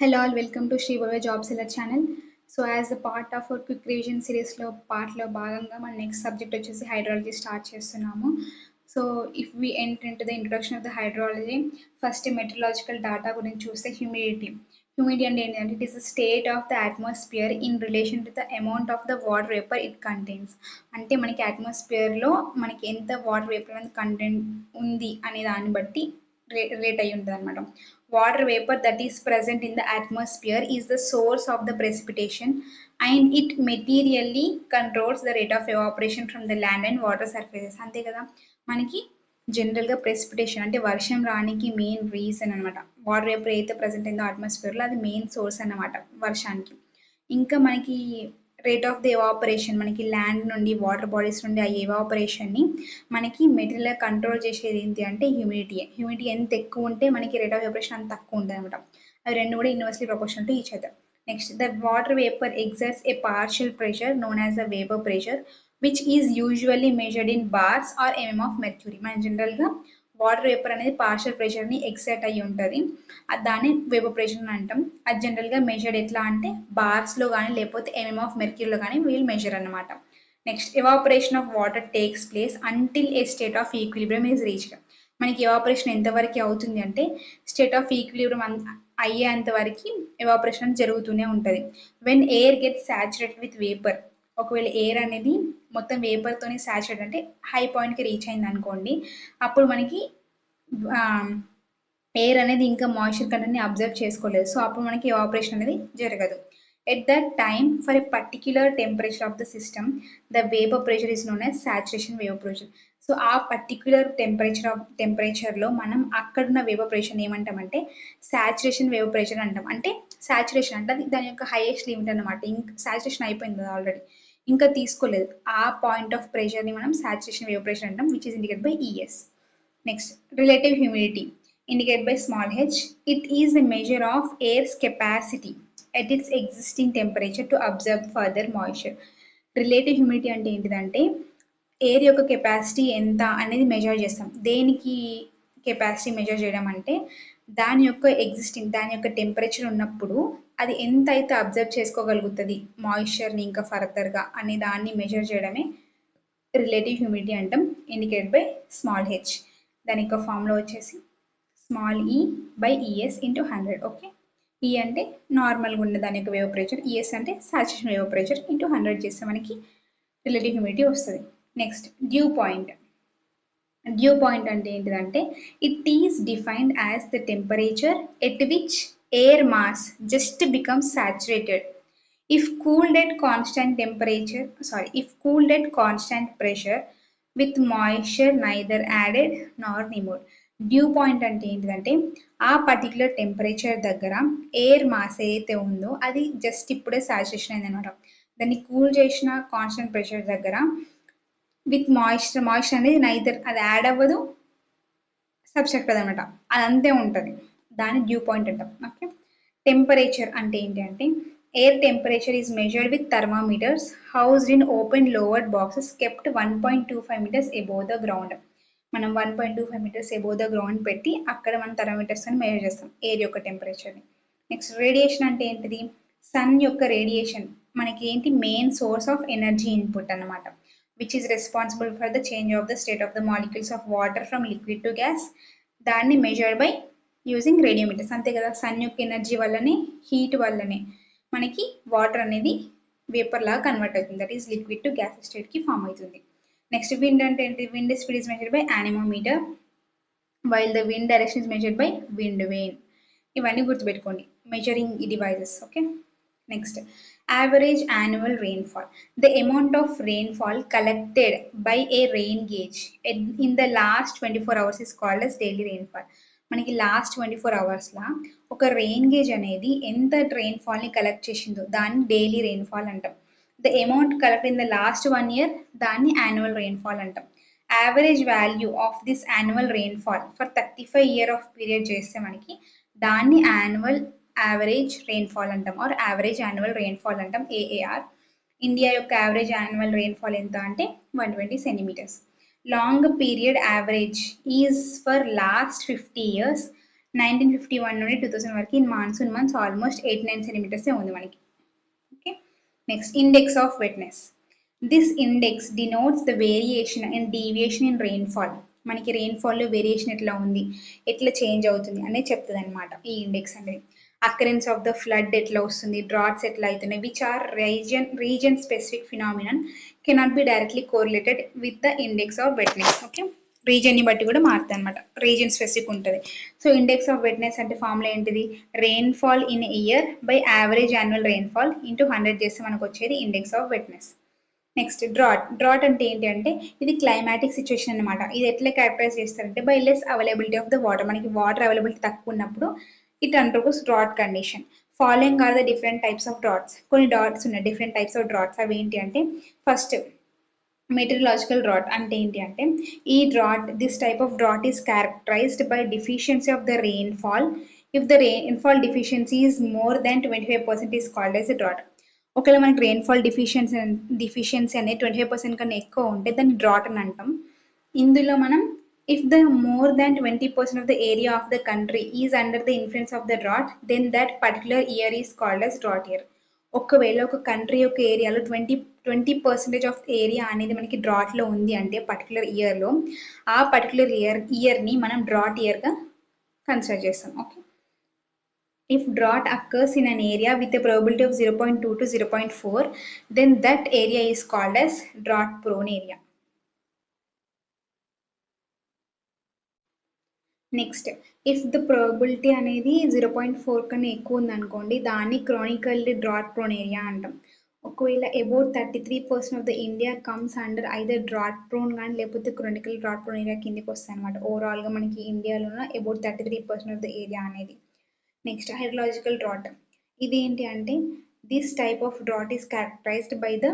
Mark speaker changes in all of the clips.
Speaker 1: Hello all, welcome to Shri Bhava Job Seller channel. So as a part of our quick revision series లో భాగంగా మన next subject వచ్చేసి hydrology start చేస్తున్నాము. So if we enter into the introduction of the hydrology, first meteorological data గురించి చూస్తే humidity అంటే ఏంటంటే it is the state of the atmosphere in relation to the amount of the water vapour it contains. అంటే మనకి అట్మాస్ఫియర్లో మనకి ఎంత water vapour అనేది content ఉంది అనే దాన్ని బట్టి రేట్ అయి ఉంటుంది అనమాట. Water vapor that is present in the atmosphere is the source of the precipitation and it materially controls the rate of evaporation from the land and water surfaces. అంతే కదా, మనకి జనరల్గా ప్రెసిపిటేషన్ అంటే వర్షం రానికి మెయిన్ రీజన్ అనమాట. Water vapour అయితే present అయిందో అట్మాస్ఫియర్లో అది మెయిన్ సోర్స్ అన్నమాట వర్షానికి. ఇంకా మనకి రేట్ ఆఫ్ ద ఎవాపరేషన్, మనకి ల్యాండ్ నుండి వాటర్ బాడీస్ నుండి ఆ ఎవాపరేషన్ని మనకి మెటీరియల్గా కంట్రోల్ చేసేది ఏంటి అంటే హ్యూమిడిటీ ఎంత ఎక్కువ ఉంటే మనకి రేట్ ఆఫ్ ఎవాపరేషన్ అంత తక్కువ ఉంటుంది అనమాట. అవి రెండు కూడా inversely proportional to each other. Next, the water vapour exerts a partial pressure known as the vapour pressure which is usually measured in bars or mm of mercury. మనం జనరల్గా water vapour అనేది పార్షియల్ ప్రెషర్ని excite అయ్యి ఉంటుంది, దాన్ని vapour pressure అని అంటాం. అది జనరల్గా మెజర్డ్ ఎట్లా అంటే బార్స్లో కానీ లేకపోతే ఎంఎం ఆఫ్ మెర్క్యూరీలో కానీ వీల్ మెజర్ అనమాట. Next, evaporation of water takes place until A state of equilibrium is reached. మనకి ఎవాపరేషన్ ఎంతవరకు అవుతుంది అంటే స్టేట్ ఆఫ్ ఈక్విలిబ్రియం అయ్యేంత వరకు ఎవాపరేషన్ జరుగుతూనే ఉంటుంది. When air get saturated with vapour, ఒకవేళ ఎయిర్ అనేది మొత్తం వేపర్తోనే సాచురేట్ అంటే హై పాయింట్కి రీచ్ అయింది అనుకోండి, అప్పుడు మనకి ఎయిర్ అనేది ఇంకా మాయిశ్చర్ కంటెంట్ని అబ్జర్వ్ చేసుకోలేదు. సో అప్పుడు మనకి ఎవాపరేషన్ అనేది జరగదు. At that time, for a particular temperature of the system, the vapor pressure is known as saturation vapor pressure. So ఆ పర్టిక్యులర్ టెంపరేచర్లో మనం అక్కడున్న వేపర్ ప్రెషర్ ఏమంటామంటే సాచురేషన్ వేపర్ ప్రెషర్ అంటాం. అంటే సాచురేషన్ అంటే అది దాని యొక్క హైయెస్ట్ లిమిట్ అనమాట. ఇంకా సాచురేషన్ అయిపోయింది కదా ఆల్రెడీ, ఇంకా తీసుకోలేదు. ఆ పాయింట్ ఆఫ్ ప్రెషర్ని మనం సాచురేషన్ వేపర్ ప్రెషర్ అంటాం, which is indicated by ES. Next, relative humidity indicated by small h. It is a measure of air's capacity at its existing temperature to absorb further moisture. Relative humidity అంటే ఏంటిదంటే air యొక్క capacity ఎంత అనేది measure చేస్తాం. దేనికి capacity measure చేయడం అంటే దాని యొక్క టెంపరేచర్ ఉన్నప్పుడు అది ఎంత అయితే అబ్జర్వ్ చేసుకోగలుగుతుంది మాయిశ్చర్ని ఇంకా ఫర్దర్గా అనే దాన్ని మెజర్ చేయడమే రిలేటివ్ హ్యూమిడిటీ అంటాం, ఇండికేటెడ్ బై స్మాల్ హెచ్. దాని యొక్క ఫార్ములా వచ్చేసి small e by ES into 100. Okay, ఈ అంటే నార్మల్గా ఉన్న దాని యొక్క వేపర్ ప్రెషర్, ES అంటే సాచురేషన్ వేపర్ ప్రెషర్ ఇంటూ 100 చేస్తే మనకి రిలేటివ్ హ్యూమిడిటీ వస్తుంది. నెక్స్ట్, డ్యూ పాయింట్ అంటే ఏంటిదంటే it is defined as the temperature at which air mass just becomes saturated if cooled at constant pressure with moisture neither added nor removed. Dew point అంటే ఏంటిదంటే ఆ particular temperature దగ్గర air mass ఏదైతే ఉందో అది just ఇప్పుడే saturation అయింది అనమాట. దాన్ని కూల్ చేసిన కాన్స్టెంట్ ప్రెషర్ దగ్గర విత్ మాయిశ్చర్ అనేది నైదర్ అది యాడ్ అవ్వదు, సబ్స్ట్రాక్ట్ అనమాట, అది అంతే ఉంటుంది. దాన్ని డ్యూ పాయింట్ అంటాం. ఓకే, టెంపరేచర్ అంటే ఏంటి అంటే air temperature is measured with thermometers housed in open lowered boxes kept 1.25 meters above the ground. మనం 1.25 meters above the ground పెట్టి అక్కడ మనం థర్మోమీటర్స్ అని మెజర్ చేస్తాం ఎయిర్ యొక్క టెంపరేచర్ని. నెక్స్ట్, రేడియేషన్ అంటే ఏంటిది? సన్ యొక్క రేడియేషన్ మనకి ఏంటి main source of energy input అనమాట, which is responsible for the change of the state of the molecules of water from liquid to gas. దాన్ని మెజర్డ్ బై యూజింగ్ రేడియోమీటర్స్. అంతే కదా, sun యొక్క ఎనర్జీ వల్లనే, heat వల్లనే మనకి వాటర్ అనేది vapour లాగా కన్వర్ట్ అవుతుంది, that is liquid to gas స్టేట్కి ఫామ్ అవుతుంది. నెక్స్ట్, విండ్ అంటే ఏంటి? Wind speed is measured by anemometer while the wind direction is measured by wind vane. ఇవన్నీ గుర్తుపెట్టుకోండి మెజరింగ్ ఈ devices. Okay, next, average annual rainfall. The amount of rainfall collected by a rain gauge in the last 24 hours is called as daily rainfall. మనకి last 24 hours ఒక rain gauge అనేది ఎంత రెయిన్ఫాల్ని collect చేసిందో దాన్ని daily rainfall అంటాం. The amount collect in the last 1 year దాన్ని annual rainfall అంటాం. Average value of this annual rainfall for 35 year of period చేస్తే మనకి దాన్ని యావరేజ్ రెయిన్ఫాల్ అంటాం, ఆర్ యావరేజ్ యాన్యువల్ రెయిన్ఫాల్ అంటాం, AAR. ఇండియా యొక్క యావరేజ్ యాన్యువల్ రెయిన్ఫాల్ ఎంత అంటే 120 centimeters. Long period average is for last 50 years 1951 నుండి 2000 వరకు ఇన్ మాన్సూన్ మంత్స్ ఆల్మోస్ట్ 89 సెంటీమీటర్సే ఉంది మనకి. Okay, next index of wetness. This index denotes the variation and deviation in rainfall. మనకి రెయిన్ఫాల్లో variation ఎట్లా ఉంది, ఎట్లా చేంజ్ అవుతుంది అనేది చెప్తుంది అనమాట ఈ ఇండెక్స్ అనేది. అకరెన్స్ ఆఫ్ ద ఫ్లడ్ ఎట్లా వస్తుంది, డ్రాట్స్ ఎట్లా అవుతున్నాయి, which are region specific phenomenon cannot be directly correlated with the index of wetness. Okay, రీజన్ని బట్టి కూడా మారుతుంది అనమాట, రీజన్ స్పెసిఫిక్ ఉంటుంది. సో ఇండెక్స్ ఆఫ్ వెట్నెస్ అంటే ఫార్ములా ఏంటిది, rainfall in year by average annual rainfall into 100 చేస్తే మనకు వచ్చేది ఇండెక్స్ ఆఫ్ వెట్నెస్. నెక్స్ట్ డ్రాట్ అంటే ఏంటి అంటే ఇది క్లైమాటిక్ సిచ్యువేషన్ అనమాట. ఇది ఎట్లా క్యారెక్టరైజ్ చేస్తారంటే by less availability of the water. మనకి వాటర్ అవైలబిలిటీ తక్కువ ఉన్నప్పుడు it undergoes drought condition. Following are the different types of droughts. కొన్ని డాట్స్ ఉన్నాయి, డిఫరెంట్ టైప్స్ ఆఫ్ డ్రాట్స్. అవి ఏంటి అంటే ఫస్ట్ మెటీరియలాజికల్ డ్రాట్ అంటే ఏంటి అంటే ఈ this type of drought is characterized by deficiency of the rainfall. If the rainfall deficiency is more than 25% is called as a drought. ఒకవేళ మనకి రెయిన్ఫాల్ డిఫిషియన్సీ అనేది 25% కన్నా ఎక్కువ ఉంటే దాన్ని డ్రాట్ అని అంటాం. ఇందులో మనం if the more than 20% of the area of the country is under the influence of the drought then that particular year is called as drought year. ఒకవేళ ఒక కంట్రీ యొక్క ఏరియాలో 20% ఆఫ్ ఏరియా అనేది మనకి డ్రాట్లో ఉంది అంటే పర్టికులర్ ఇయర్లో, ఆ పర్టికులర్ ఇయర్ని మనం డ్రాట్ ఇయర్గా కన్సిడర్ చేస్తాం. Okay, if drought occurs in an area with a probability of 0.2 to 0.4, then that area is called as drought prone area. Next if the probability అనేది 0.4 కన్నా ఎక్కువ ఉందనుకోండి, దాన్ని క్రానికల్లీ డ్రాట్ ప్రోన్ ఏరియా అంటాం. ఒకవేళ about 33% of the India comes under either drought prone కానీ లేకపోతే Chronicle drought prone area కిందకి వస్తాయి అనమాట. ఓవరాల్గా మనకి ఇండియాలో అబౌట్ 33% ఆఫ్ ద ఏరియా అనేది. Next hydrological drought. ఇది ఏంటి అంటే this type of drought is characterized by the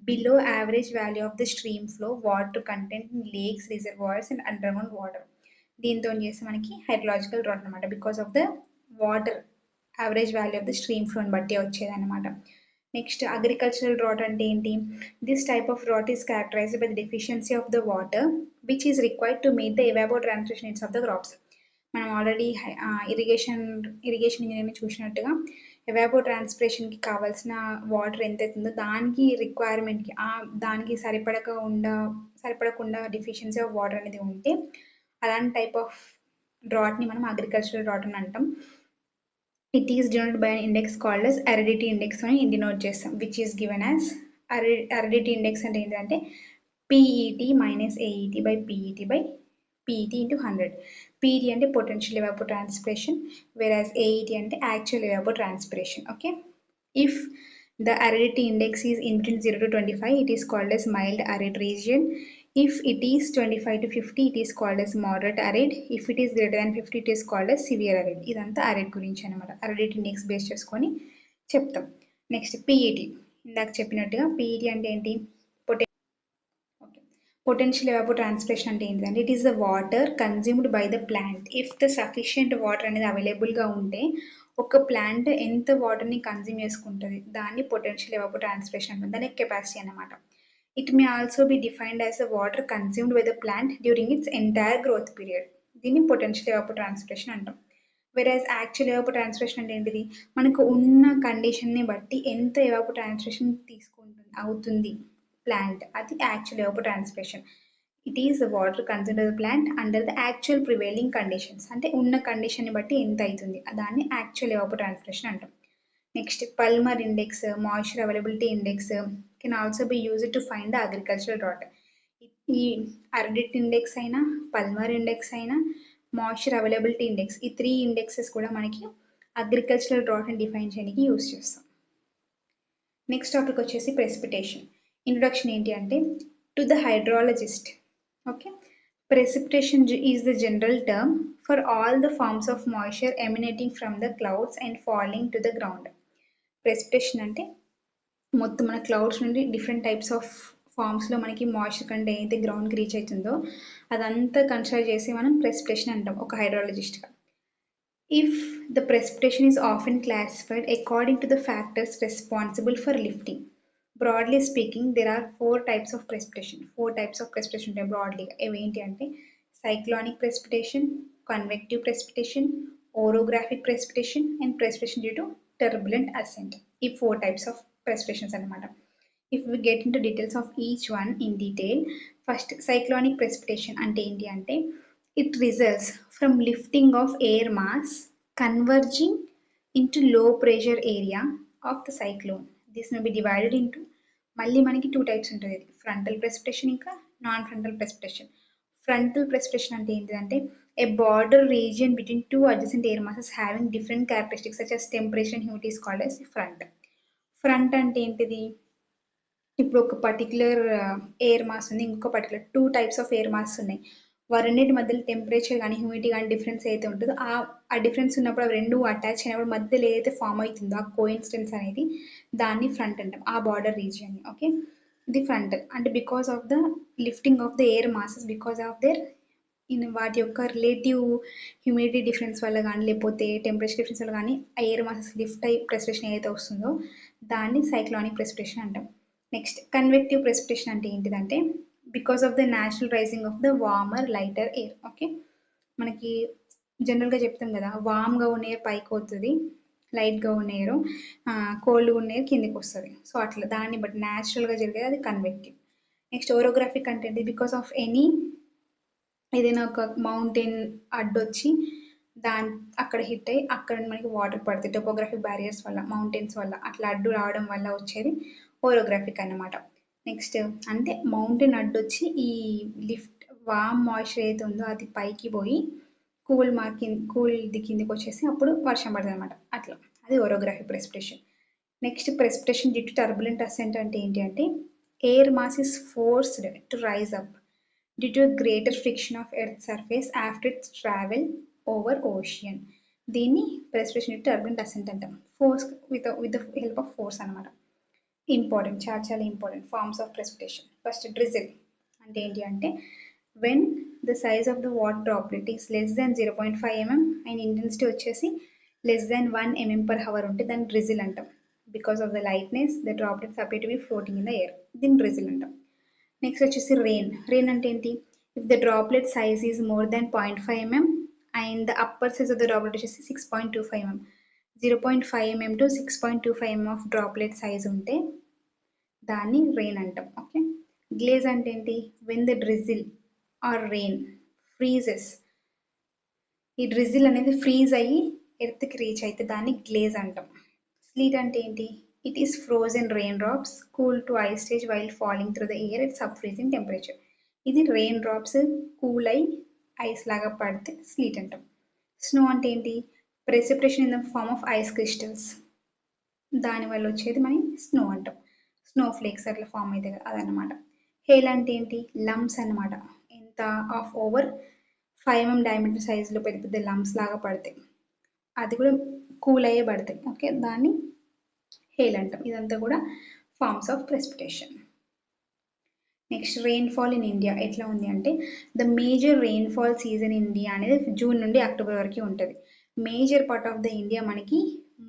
Speaker 1: below average value of the stream flow, water content in lakes, reservoirs and underground water. దీంతో చేస్తే మనకి hydrological drought అనమాట, because of the water average value of the stream ఫ్లోని బట్టి వచ్చేది అనమాట. Next agricultural drought అంటే ఏంటి, this type of drought is characterized by the deficiency of the water which is required to meet the evapotranspiration needs of the crops. మనం already irrigation engineering చూసినట్టుగా evapotranspirationకి కావాల్సిన water ఎంత అవుతుందో దానికి రిక్వైర్మెంట్కి దానికి సరిపడకుండా డెఫిషియన్సీ ఆఫ్ వాటర్ అనేది ఉంటే అలాంటి టైప్ ఆఫ్ డ్రాట్ని మనం అగ్రికల్చరల్ డ్రాట్ అని అంటాం. It is denoted by an index called as aridity index అని డినోట్ చేస్తాం, which is given as aridity index అంటే ఏంటంటే PET minus AET by PET into 100. PET అంటే potential evapotranspiration, whereas AET అంటే actual evapotranspiration. Okay, if the aridity index is in between 0 to 25, it is called as mild arid region. If it is 25 to 50, it is called as moderate arid. If it is greater than 50, it is called as severe arid. ఇదంతా arid గురించి అనమాట, aridity index base చేసుకొని చెప్తాం. Next PET, ఇందాక చెప్పినట్టుగా PET అంటే ఏంటి, potential evapotranspiration అంటే ఏంటంటే it is the water consumed by the plant. If the sufficient water అనేది అవైలబుల్గా ఉంటే ఒక ప్లాంట్ ఎంత వాటర్ని కన్జ్యూమ్ చేసుకుంటుంది దాన్ని పొటెన్షియల్ evapotranspiration అంటాం, దాని కెపాసిటీ అనమాట. It may also be defined as the water consumed by the plant during it's entire growth period. దీన్ని పొటెన్షియల్ evapotranspiration అంటాం. వెరాజ్ యాక్చువల్ evapotranspiration అంటే ఏంటిది, మనకు ఉన్న కండిషన్ని బట్టి ఎంత evapotranspiration అవుతుంది plant, అది actual evapotranspiration. It is the water consumed by the plant under the actual prevailing conditions. అంటే ఉన్న కండిషన్ ని బట్టి ఎంత అవుతుంది దాన్ని యాక్చువల్ evapotranspiration అంటాం. Next Palmer index, moisture availability index can also be used to find the agricultural drought. ఈ aridity index అయినా, పల్మర్ ఇండెక్స్ అయినా, మాయిశ్చర్ అవైలబిలిటీ ఇండెక్స్, ఈ 3 ఇండెక్సెస్ కూడా మనకి అగ్రికల్చరల్ డ్రాట్ని డిఫైన్ చేయడానికి యూజ్ చేస్తాం. నెక్స్ట్ టాపిక్ వచ్చేసి ప్రెసిపిటేషన్. ఇంట్రొడక్షన్ ఏంటి అంటే to the hydrologist. Okay, precipitation is the general term for all the forms of moisture emanating from the clouds and falling to the ground. Precipitation అంటే మొత్తం మన clouds నుండి different types of ఫార్మ్స్లో మనకి moisture కంటే ఏదైతే గ్రౌండ్కి రీచ్ అవుతుందో అదంతా కన్సిడర్ చేసి మనం ప్రెసిపిటేషన్ అంటాం ఒక హైడ్రాలజిస్ట్గా. If the precipitation is often classified according to the factors responsible for lifting. Broadly speaking, there are 4 types of precipitation. 4 types of precipitation broadly. Evi enti ante cyclonic precipitation, convective precipitation, orographic precipitation, and precipitation due to turbulent ascent. ఈ 4 types of precipitations అన్నమాట. If we get into details of each one in detail, first cyclonic precipitation అంటే ఏంటి అంటే it results from lifting of air mass converging into low pressure area of the cyclone. This may be divided into మళ్ళీ మనకి 2 types ఉంటుంది, frontal precipitation ఇంకా non frontal precipitation. Frontal precipitation అంటే ఏంటిదంటే a border region between two adjacent air masses having different characteristics such as temperature and humidity is called as front. Front అంటే ఏంటిది, ఇప్పుడు ఒక పర్టికులర్ ఎయిర్ మాస్ ఉంది, ఇంకొక particular 2 types of air mass ఉన్నాయి, వారన్నిటి మధ్యలో టెంపరేచర్ కానీ హ్యూమిడిటీ కానీ డిఫరెన్స్ అయితే ఉంటుందో ఆ డిఫరెన్స్ ఉన్నప్పుడు అవి రెండు అటాచ్ అయినప్పుడు మధ్యలో ఏదైతే ఫామ్ అవుతుందో ఆ కోఇన్సిడెన్స్ అనేది దాన్ని ఫ్రంట్ అంటాం, ఆ బార్డర్ రీజియన్. ఓకే, ఇది ఫ్రంటల్ అంటే because of the lifting of the air masses, because of their వాటి యొక్క రిలేటివ్ హ్యూమిడిటీ డిఫరెన్స్ వల్ల కానీ లేకపోతే టెంపరేచర్ డిఫరెన్స్ వల్ల కానీ ఆ ఎయిర్ మాసెస్ లిఫ్ట్ అయ్యి ప్రెసిపిటేషన్ ఏదైతే వస్తుందో దాన్ని సైక్లానిక్ ప్రెసిపిటేషన్ అంటాం. నెక్స్ట్ కన్వెక్టివ్ ప్రెసిపిటేషన్ అంటే ఏంటిదంటే because of the natural rising of the warmer lighter air. Okay, మనకి జనరల్గా చెప్తాం కదా, వామ్గా ఉన్న ఎయిర్ పైకి పోతుంది, లైట్గా ఉన్న ఎయిర్ కోల్డ్గా ఉన్న ఎయిర్ కిందికి వస్తుంది. సో అట్లా దాన్ని బట్టి న్యాచురల్గా జరిగేది అది కన్వెక్టివ్. నెక్స్ట్ ఓరోగ్రాఫిక్ అంటే బికాస్ ఆఫ్ ఎనీ ఏదైనా ఒక మౌంటైన్ అడ్డొచ్చి అక్కడ హిట్ అయ్యి అక్కడ మనకి వాటర్ పడుతుంది టోపోగ్రఫిక్ బ్యారియర్స్ వల్ల, మౌంటైన్స్ వల్ల అట్లా అడ్డు రావడం వల్ల వచ్చేది ఓరోగ్రాఫిక్ అన్నమాట. నెక్స్ట్ అంటే మౌంటైన్ అడ్డొచ్చి ఈ లిఫ్ట్ వామ్ మాయిశ్చర్ ఏదైతే ఉందో అది పైకి పోయి కూల్ది కిందికి వచ్చేసి అప్పుడు వర్షం పడుతుంది అనమాట, అట్లా అది orographic precipitation. Next precipitation due to turbulent ascent అంటే ఏంటి అంటే air mass is forced to rise up due to a greater friction of earth's surface after its travel over ocean. దీన్ని precipitation due to turbulent ascent అంటాం, force with the help of force అన్నమాట. Important, చాలా చాలా important forms of precipitation. First drizzle అంటే ఏంటి అంటే when the size of the water droplet is less than 0.5 mm and intensity వచ్చేసి less than 1 mm per hour ఉంటే దాన్ని drizzle అంటాం. Because of the lightness the droplets appear to be floating in the air, దీన్ని drizzle అంటాం. Next వచ్చేసి rain అంటే ఏంటి, if the droplet size is more than 0.5 mm and the upper size of the droplet వచ్చేసి 6.25 mm. 0.5 mm to 6.25 mm ఆఫ్ droplet size ఉంటే దాన్ని rain అంటాం. ఓకే, గ్లేజ్ అంటే ఏంటి, when the drizzle or rain freezes, ఈ డ్రిజిల్ అనేది freeze అయ్యి ఎర్త్కి రీచ్ అయితే దాన్ని గ్లేజ్ అంటాం. స్లీట్ అంటే ఏంటి, it is frozen raindrops cooled to ice stage while falling through the air at sub-freezing temperature. ఇది రెయిన్ డ్రాప్స్ కూల్ అయి ఐస్ లాగా పడితే స్లీట్ అంటాం. స్నో అంటే ఏంటి, precipitation in the form of ice crystals, దానివల్ల వచ్చేది మనం స్నో అంటాం. స్నో ఫ్లేక్స్ అట్లా ఫామ్ అవుతాయి కదా అదనమాట. హెయిల్ అంటే ఏంటి, లమ్స్ అనమాట, ఎంత ఆఫ్ ఓవర్ 5 mm డయామీటర్ సైజులో పెద్ద పెద్ద లమ్స్ లాగా పడతాయి, అది కూడా కూల్ అయ్యే పడతాయి. ఓకే, దాన్ని హెయిల్ అంటాం. ఇదంతా కూడా forms of precipitation. Next rainfall in India ఎట్లా ఉంది అంటే the major rainfall season in India అనేది జూన్ నుండి అక్టోబర్ వరకు ఉంటుంది. Major part of the India మనకి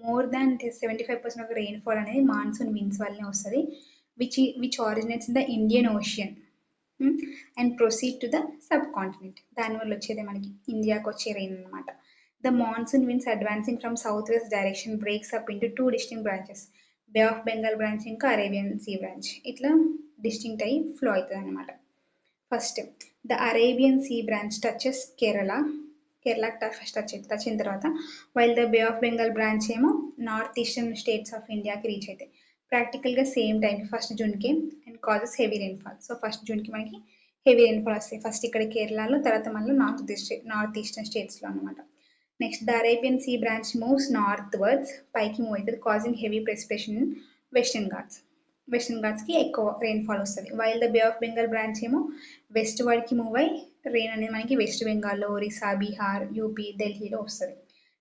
Speaker 1: మోర్ దాన్ 75% ఆఫ్ రెయిన్ఫాల్ అనేది మాన్సూన్ విండ్స్ వల్లనే వస్తుంది, which originates in the Indian Ocean and proceed to the subcontinent. దానివల్ల వచ్చేది మనకి ఇండియాకి వచ్చే రెయిన్ అనమాట. The monsoon winds advancing from southwest direction breaks up into two distinct branches, Bay of Bengal branch ఇంకా Arabian Sea branch. ఇట్లా distinct అయ్యి flow అవుతుంది అనమాట. First the Arabian sea branch touches కేరళకి ఫస్ట్ టచ్ అయిన తర్వాత while the bay of Bengal branch ఏమో north eastern states of ఇండియాకి రీచ్ అవుతాయి ప్రాక్టికల్గా సేమ్ టైంకి ఫస్ట్ జూన్కి and causes heavy rainfall. So first జూన్కి మనకి హెవీ రెయిన్ఫాల్ వస్తాయి, ఫస్ట్ ఇక్కడ కేరళలో, తర్వాత మళ్ళీ నార్త్ ఈస్టర్న్ స్టేట్స్లో అనమాట. Next the Arabian sea branch moves northwards, పైకి మూవ్ అవుతుంది, causing heavy precipitation in western ఘాట్స్కి ఎక్కువ రెయిన్ఫాల్ వస్తుంది. While the bay of Bengal branch ఏమో వెస్ట్ వర్డ్కి మూవ్ అయ్యి రెయిన్ అనేది మనకి వెస్ట్ బెంగాల్లో, ఒరిస్సా, బీహార్, యూపీ, ఢిల్లీలో వస్తుంది.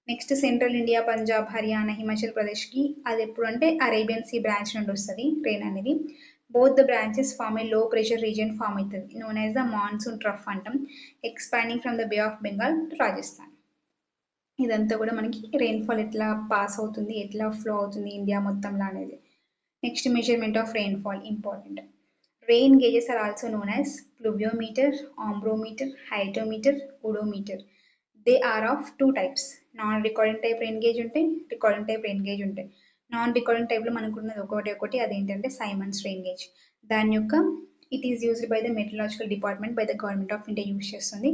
Speaker 1: Next central India, Punjab, Haryana, Himachal ప్రదేశ్కి అది ఎప్పుడు అంటే అరేబియన్ సీ బ్రాంచ్ నుండి వస్తుంది రెయిన్ అనేది. Both the branches form a low pressure region form అవుతుంది, known as the monsoon trough అంటాం, expanding from the bay of Bengal to Rajasthan. ఇదంతా కూడా మనకి రెయిన్ఫాల్ ఎట్లా పాస్ అవుతుంది, ఎట్లా ఫ్లో అవుతుంది ఇండియా మొత్తంలో అనేది. Next measurement of rainfall important. Rain gauges are also known as pluviometer, ombrometer, hydrometer, odometer. They are of 2 types, non recording type rain gauge ఉంటాయి, రికార్డింగ్ టైప్ రెయిన్ గేజ్ ఉంటాయి. Non recording టైప్లో మనకున్నది ఒకటి అదేంటంటే Symons rain gauge. దాని యొక్క it is used by the meteorological department by the government of India use చేస్తుంది.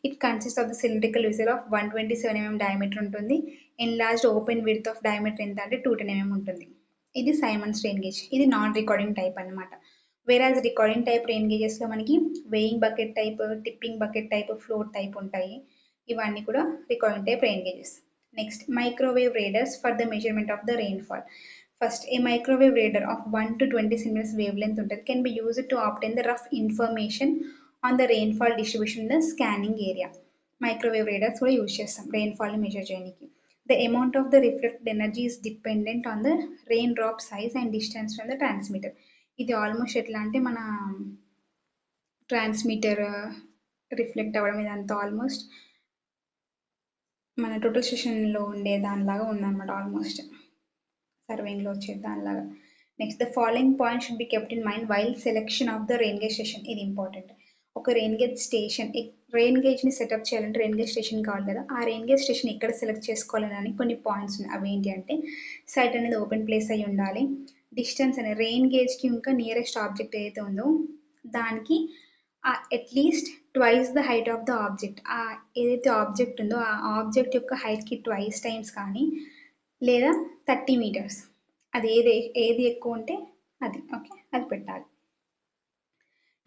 Speaker 1: It consist of the cylindrical vessel of 127 mm diameter ఉంటుంది. Enlarged open width of diameter ఎంత అంటే 210 mm ఉంటుంది. ఇది Symons rain gauge. ఇది non recording type అనమాట. Whereas recording type rain గేజెస్లో మనకి weighing bucket type, tipping bucket type, float type ఉంటాయి. ఇవన్నీ కూడా recording type rain gauges. Next microwave radars for the measurement of the rainfall. First a microwave radar of 1 to 20 cm wavelength ఉంటుంది. Can be used to obtain the rough information on the rainfall distribution in the scanning area. Microwave raiders కూడా use చేస్తాం రెయిన్ఫాల్ని measure చేయడానికి. The amount of the reflected energy is dependent on the raindrop size and distance from the transmitter. ఇది almost ఎట్లా అంటే మన transmitter reflect అవ్వడం ఇదంతా almost మన టోటల్ స్టేషన్లో ఉండే దానిలాగా ఉందన్నమాట, ఆల్మోస్ట్ సర్వేయింగ్లో వచ్చే దానిలాగా. Next the following point should be kept in mind while selection of the rain gauge station. ఇది ఇంపార్టెంట్. ఒక రెయిన్ గేజ్ స్టేషన్, రెయిన్ గేజ్ని సెటప్ చేయాలంటే రెయిన్ గేజ్ స్టేషన్ కావాలి కదా. ఆ రెయిన్ గేజ్ స్టేషన్ ఎక్కడ సెలెక్ట్ చేసుకోవాలని కొన్ని పాయింట్స్ ఉన్నాయి. అవి ఏంటి అంటే సైట్ అనేది ఓపెన్ ప్లేస్ అయి ఉండాలి. డిస్టెన్స్ అనేది రెయిన్ గేజ్కి ఇంకా నియరెస్ట్ ఆబ్జెక్ట్ ఏదైతే ఉందో దానికి at least twice the height of the object. ఏదైతే ఆబ్జెక్ట్ ఉందో ఆ ఆబ్జెక్ట్ యొక్క హైట్కి ట్వైస్ టైమ్స్ కానీ లేదా 30 meters, అది ఏది ఎక్కువ ఉంటే అది ఓకే, అది పెట్టాలి.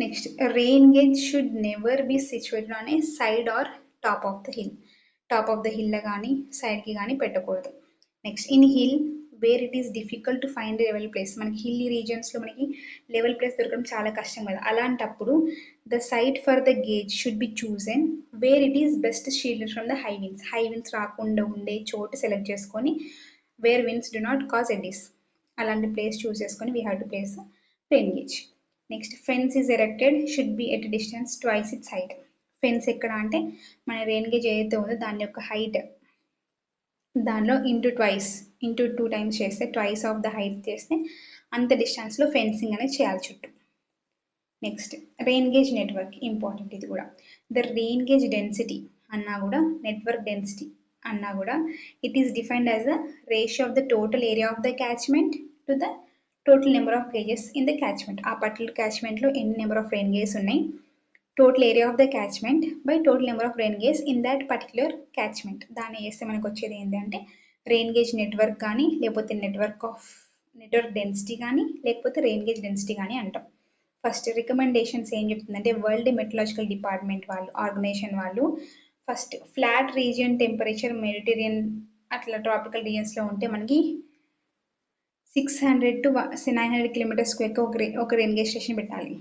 Speaker 1: Next rain gauge should never be situated on a side or top of the hill. Top of the hill కానీ సైడ్కి కానీ పెట్టకూడదు. Next in hill where it is difficult to find level place. మనకి hilly రీజియన్స్లో మనకి level place దొరకడం చాలా కష్టం కదా. అలాంటప్పుడు the site for the gauge should be chosen where it is best shielded from the high winds. High winds రాకుండా ఉండే చోటు సెలెక్ట్ చేసుకొని where winds do not cause eddies, అలాంటి ప్లేస్ చూస్ చేసుకొని we have to place rain gauge. Next fence is erected should be at distance twice its height. Fence ఎక్కడ అంటే మన rain gauge ఏదైతే ఉందో దాని యొక్క హైట్ దానిలో ఇంటూ 2 times చేస్తే ట్వైస్ ఆఫ్ ద హైట్ చేస్తే అంత డిస్టెన్స్లో ఫెన్సింగ్ అనేది చేయాలి చుట్టూ. Next rain gauge network important. ఇది కూడా ద రెయిన్ గేజ్ డెన్సిటీ అన్నా కూడా నెట్వర్క్ డెన్సిటీ అన్నా కూడా it is defined as the ratio of the total area of the catchment to the total number of gauges in the catchment. ఆ particular క్యాచ్మెంట్లో ఎన్ని number of rain gauges ఉన్నాయి, total area of the catchment by total number of rain gauge in that particular catchment. దాన్ని వేస్తే మనకు వచ్చేది ఏంటంటే rain gauge network కానీ లేకపోతే నెట్వర్క్ డెన్సిటీ కానీ లేకపోతే రెయిన్ గేజ్ డెన్సిటీ కానీ అంటాం. ఫస్ట్ రికమెండేషన్స్ ఏం చెప్తుందంటే వరల్డ్ మెట్రలాజికల్ డిపార్ట్మెంట్ వాళ్ళు, ఆర్గనైజేషన్ వాళ్ళు first flat region temperature Mediterranean అట్లా ట్రాపికల్ రీజియన్స్లో ఉంటే మనకి 600 to 900 kilometers ఒక రెయిన్ గేజ్ స్టేషన్ పెట్టాలి.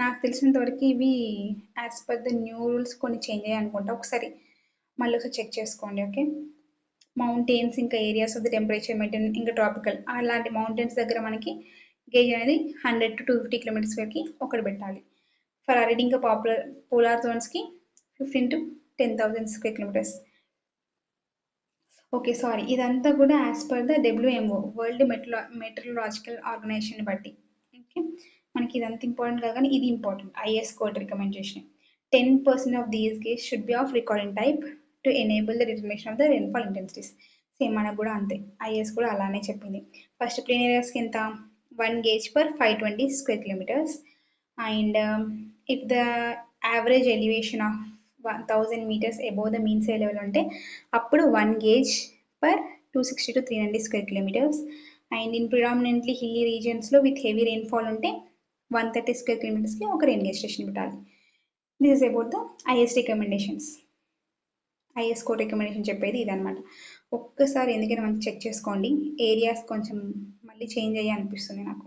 Speaker 1: నాకు తెలిసినంత వరకు ఇవి as per the new rules కొన్ని చేంజ్ అయ్యాయి అనుకుంటా. ఒకసారి మళ్ళీ ఒకసారి చెక్ చేసుకోండి. ఓకే, మౌంటైన్స్ ఇంకా areas of the temperature maintain ఇంకా ట్రాపికల్ అలాంటి మౌంటైన్స్ దగ్గర మనకి గేజ్ అనేది 100 to 250 kilometers వరకు ఒకటి పెట్టాలి. ఫర్ అరిడ్ ఇంకా పోలార్ జోన్స్కి 15 to 10,000 square kilometers. Okay sorry, ఇదంతా కూడా as per the WMO world meteorological organization బట్టి. ఓకే, మనకి ఇదంతా ఇంపార్టెంట్ కాదు కానీ ఇది ఇంపార్టెంట్. IS కోడ్ రికమెండ్ చేసిన 10% of these gauge should B of recording type to enable the determination of the rainfall intensities. Same మనకు కూడా అంతే, IS కూడా అలానే చెప్పింది. ఫస్ట్ ప్లేన్ ఏరియాస్కి ఎంత 1 gauge per 520 square kilometers and if the average elevation of 1000 meters above the mean sea level ఉంటే అప్పుడు 1 gauge per 260 to 390 square kilometers and in predominantly hilly రీజియన్స్లో విత్ హెవీ రెయిన్ఫాల్ ఉంటే 130 square kilometersకి ఒక rain gauge station పెట్టాలి. This is about the IS recommendations. IS code recommendation చెప్పేది ఇదనమాట. ఒక్కసారి ఎందుకైనా మనం చెక్ చేసుకోండి, ఏరియాస్ కొంచెం మళ్ళీ చేంజ్ అయ్యి అనిపిస్తుంది నాకు.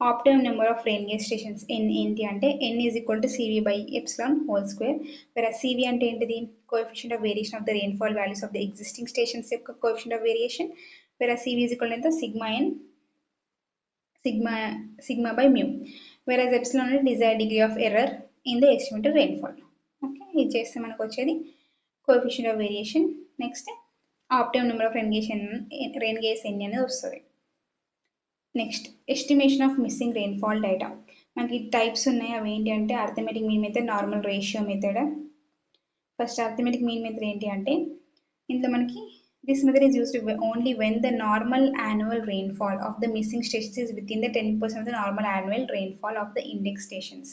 Speaker 1: Optimum number of rain gauge stations ఏంటి అంటే N is equal to CV by epsilon whole square. వేరే CV అంటే ఏంటిది, coefficient of variation of the rainfall values of the existing stations యొక్క కోఎఫిషియంట్ ఆఫ్ వేరియేషన్. వేరే CV ఈజ్ ఈక్వల్ ఎంత sigma by mu. వేరే epsilon అంటే desired degree of error in the estimated rainfall. Okay, ఇది చేస్తే మనకు వచ్చేది coefficient of variation. Next optimum number of rain gauge ఎన్ని అనేది వస్తుంది. Next estimation of missing rainfall data. మనకి టైప్స్ ఉన్నాయి, అవి ఏంటి అంటే arithmetic mean method, normal ratio method. First arithmetic mean method ఏంటి అంటే ఇందులో మనకి this method is used only when the normal annual rainfall of the missing stations is with in the 10% of the normal annual rainfall of the index stations.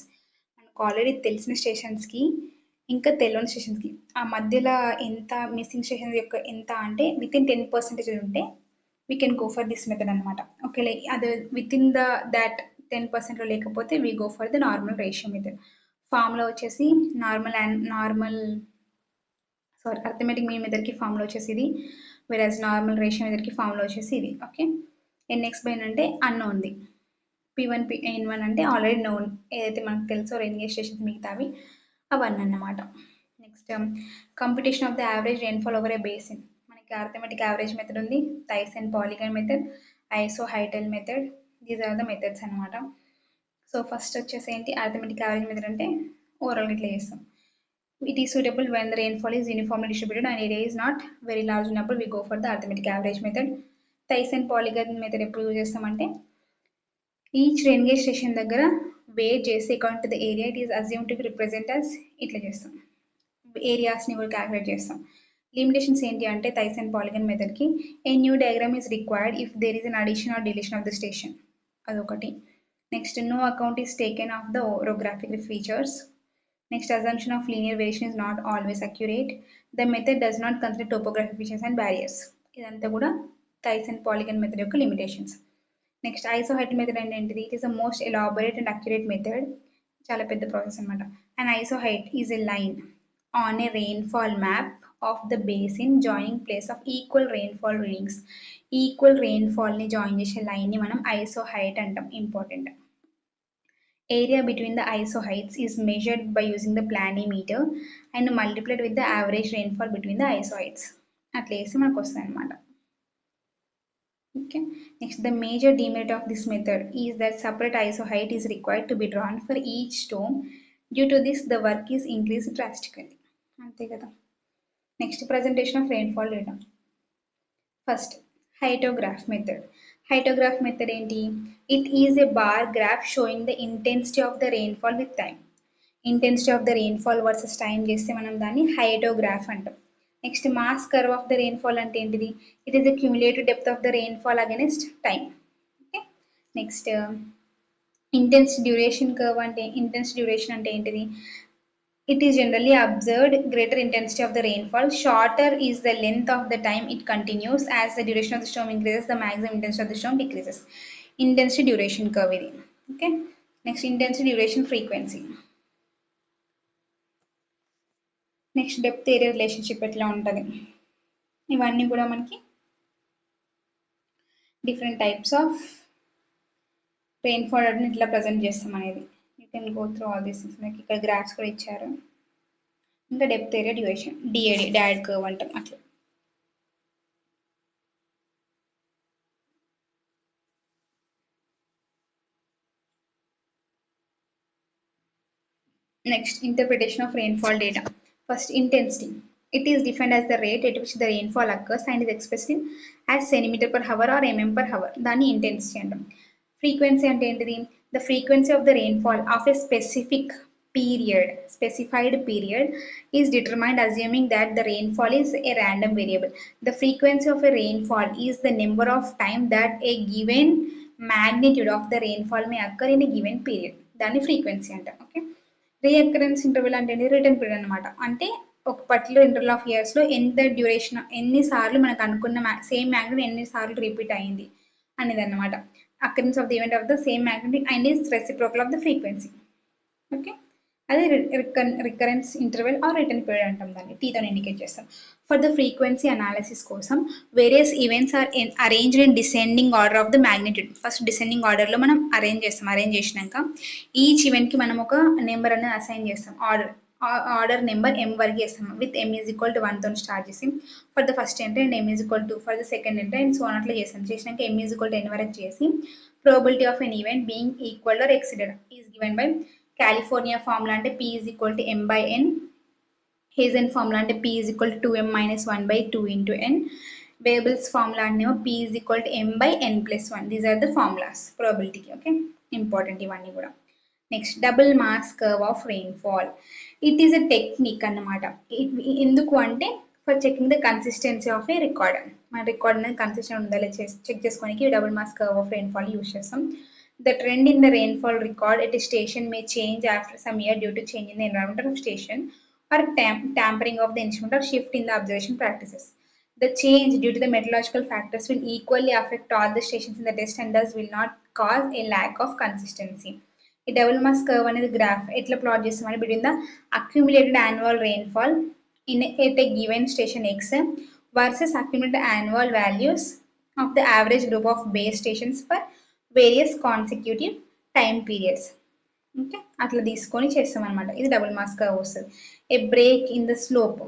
Speaker 1: మనకు already తెలిసిన స్టేషన్స్కి ఇంకా తెలియని స్టేషన్స్కి ఆ మధ్యలో ఎంత మిస్సింగ్ స్టేషన్ యొక్క ఎంత అంటే విత్ ఇన్ 10% ఉంటే we can go for this method అనమాట. ఓకే, అది విత్ ఇన్ ద దాట్ 10%లో లేకపోతే we go for the normal ratio method. Formula వచ్చేసి నార్మల్ అర్థమెటిక్ మీన్ మెథడ్కి ఫార్ములా వచ్చేసి ఇది, వెరాజ్ నార్మల్ రేషియో మెథడ్కి ఫార్ములా వచ్చేసి ఇది. ఓకే, ఎన్ఎక్స్ బై అంటే అన్నోన్ది, P1 N1 అంటే ఆల్రెడీ నోన్, ఏదైతే మనకు తెలుసో రెయిన్గే స్టేషన్స్ మిగతావి అవన్నీ అన్నమాట. Next computation of the average rainfall over a basin. మనకి అర్థమెటిక్ యావరేజ్ మెథడ్ ఉంది, Thiessen and polygon method, isohyetal method, these are the methods అనమాట. సో ఫస్ట్ వచ్చేసి ఏంటి అర్థమెటిక్ యావరేజ్ మెథడ్ అంటే ఓవరాల్గా ఇట్లా చేస్తాం. It is suitable when the rainfall is uniformly distributed and area is not very large number. We go for the arithmetic average method. Theiss and polygon method ఎప్పుడు use చేస్తామంటే each rain gauge station దగ్గర weight చేసి according to the area it is assume to be represent as ఇట్లా చేస్తాం, ఏరియాస్ని కూడా calculate చేస్తాం. Limitations ఏంటి అంటే థైస్ అండ్ పాలిగన్ మెథడ్కి a new diagram is required if there is an addition or deletion of the station, అదొకటి. Next no account is taken of the orographic features. Next, assumption of linear variation is not always accurate. The method does not consider topographic features and barriers. ఇదంతా కూడా Thiessen and polygon method యొక్క limitations. Next isohyetal method అంటే ఏంటిది? It is the most elaborate and accurate method. చాలా పెద్ద process అనమాట. And isohyet is a line on a rainfall map of the basin joining place of equal rainfall readings. Equal రెయిన్ఫాల్ని join చేసే లైన్ని మనం isohyet అంటాం. Important. Area between the isoheights is measured by using the planimeter and multiplied with the average rainfall between the isoheights. అట్లా వేసి మనకు వస్తాయి అన్నమాట. Okay. Next, the major demerit of this method is that separate isoheight is required to be drawn for each stone. Due to this, the work is increased drastically. అంతే కదా. Next, presentation of rainfall data. First, hyetograph method. Hyetograph method ఏంటి? It is a bar graph showing the intensity of the rainfall with time. Intensity of the rainfall versus time చేస్తే మనం దాన్ని hyetograph అంటాం. Next mass curve of the rainfall అంటే ఏంటిది? It is the cumulative depth of the rainfall against time. Okay. Next intense duration curve అంటే ఏంటిది? It is generally observed greater intensity of the rainfall. Shorter is the length of the time it continues. As the duration of the storm increases, the maximum intensity of the storm decreases. Intensity duration curve ఇది. Okay. Next, intensity duration frequency. Next, depth area relationship ఎట్లా ఉంటుంది? ఇవన్నీ కూడా మనకి different types of rainfall ఇట్లా present చేస్తాం అనేది. You can go through all these things. మనకి ఇక్కడ గ్రాఫ్స్ కూడా ఇచ్చారు. ఇంకా depth area duration D A D dad curve అంటాం అట్లా. Next, interpretation of rainfall data. First, intensity. It is defined as the rate at which the rainfall occurs and is expressed in as centimeter per hour or mm per hour. దాన్ని intensity అంటాం. Frequency అంటే ఏంటిది? The frequency of the rainfall of a specified period is determined assuming that the rainfall is a random variable. The frequency of a rainfall is the number of time that a given magnitude of the rainfall may occur in a given period. దాన్ని frequency అంటాం. Okay. Reoccurrence interval అంటే return period అనమాట. అంటే ఒక particular interval of ఇయర్స్లో ఎంత duration, ఎన్నిసార్లు మనకు అనుకున్న సేమ్ మ్యాగ్నిట్యూడ్ ఎన్నిసార్లు రిపీట్ అయింది అనేది అనమాట. Occurrence of the event of the same magnitude and is reciprocal of the frequency. Okay, అదే recurrence interval or return period అంటాం. దాన్ని టీతో ఇండికేట్ చేస్తాం. ఫర్ ద ఫ్రీక్వెన్సీ అనాలిసిస్ కోసం various events are arranged in descending order of the magnitude. First descending ఆర్డర్లో మనం arrange చేస్తాం. Arrange చేసినాక ఈచ్ ఈవెంట్కి మనం ఒక నెంబర్ అనేది అసైన్ చేస్తాం. ఆర్డర్ నెంబర్ m వరకు చేస్తాం. With m is equal to 1 తో స్టార్ట్ చేసి for the first entry and m is equal to for the second entry and so అట్లా చేస్తాం. చేసినాక m is equal to n వరకు చేసి probability of an event being equal or exceeded is given by California formula అంటే p is equal to m by n. Hazen formula అంటే p is equal to 2m minus 1 by 2 into n. Weibull's formula అంటే p is equal to m by n plus 1. These are the formulas probability కి. Okay, important ఇవన్నీ కూడా. Next, double mass curve of rainfall. It is a technique అన్నమాట. ఎందుకు అంటే for checking the consistency of a record. మన record అనేది consistent ఉందా లేదా చెక్ చేసుకోవడానికి double mass curve of rainfall use చేస్తాం. The trend in the rainfall record at a station may change after some year due to change in the environment of station or tampering of the instrument or shift in the observation practices. The change due to the meteorological factors will equally affect all the stations in the test and thus will not cause a lack of consistency. ఈ double mass curve అనేది graph ఎట్లా plot చేస్తామని between the accumulated annual rainfall in at a given station X versus accumulated annual values of the average group of base stations for various consecutive time periods. Okay అట్లా తీసుకొని చేస్తాం అనమాట. ఇది double mass curve వస్తుంది. A break in the slope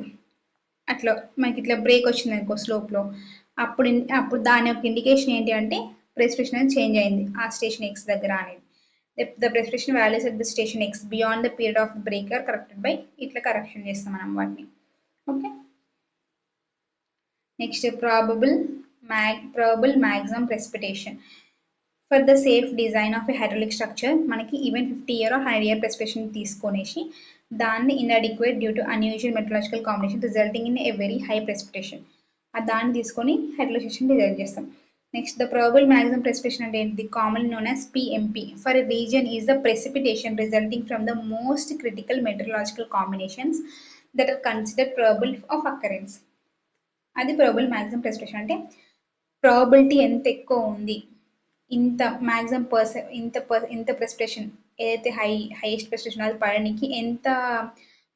Speaker 1: అట్లా మనకి ఇట్లా break వచ్చింది అనుకో స్లోప్లో అప్పుడు దాని యొక్క ఇండికేషన్ ఏంటి అంటే ప్రెసిపిటేషన్ అనేది చేంజ్ అయింది ఆ స్టేషన్ ఎక్స్ దగ్గర అనేది. The precipitation values at the station X beyond the period of the break are corrected by ఇట్లా కరెక్షన్ చేస్తాం మనం వాటిని. Okay next probable maximum precipitation. For the safe design of a hydraulic structure మనకి even 50 year or 100 year precipitation తీసుకొనేసి దాన్ని inadequate due to unusual meteorological combination resulting in a very high precipitation దాన్ని తీసుకొని hydraulic design చేస్తాం. Next, the probable maximum precipitation and the commonly known as PMP for a region is the precipitation resulting from the most critical meteorological combinations that are considered probable of occurrence. అది probable maximum precipitation అంటే probability ఎంత ఎక్కువ ఉంది ఇంత maximum ఇంత precipitation ఏదైతే highest precipitation అది పడడానికి ఎంత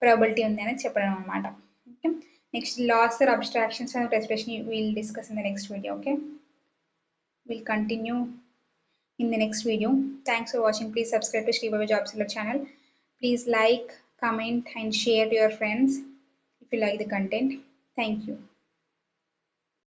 Speaker 1: probability ఉంది అనేది చెప్పడం అన్నమాట. Okay. Next, loss or abstractions from precipitation we will discuss in the next video. Okay. We'll continue in the next video. Thanks for watching. Please subscribe to Sri Vaibhav Job Seeker channel. Please like, comment and share to your friends if you like the content. Thank you.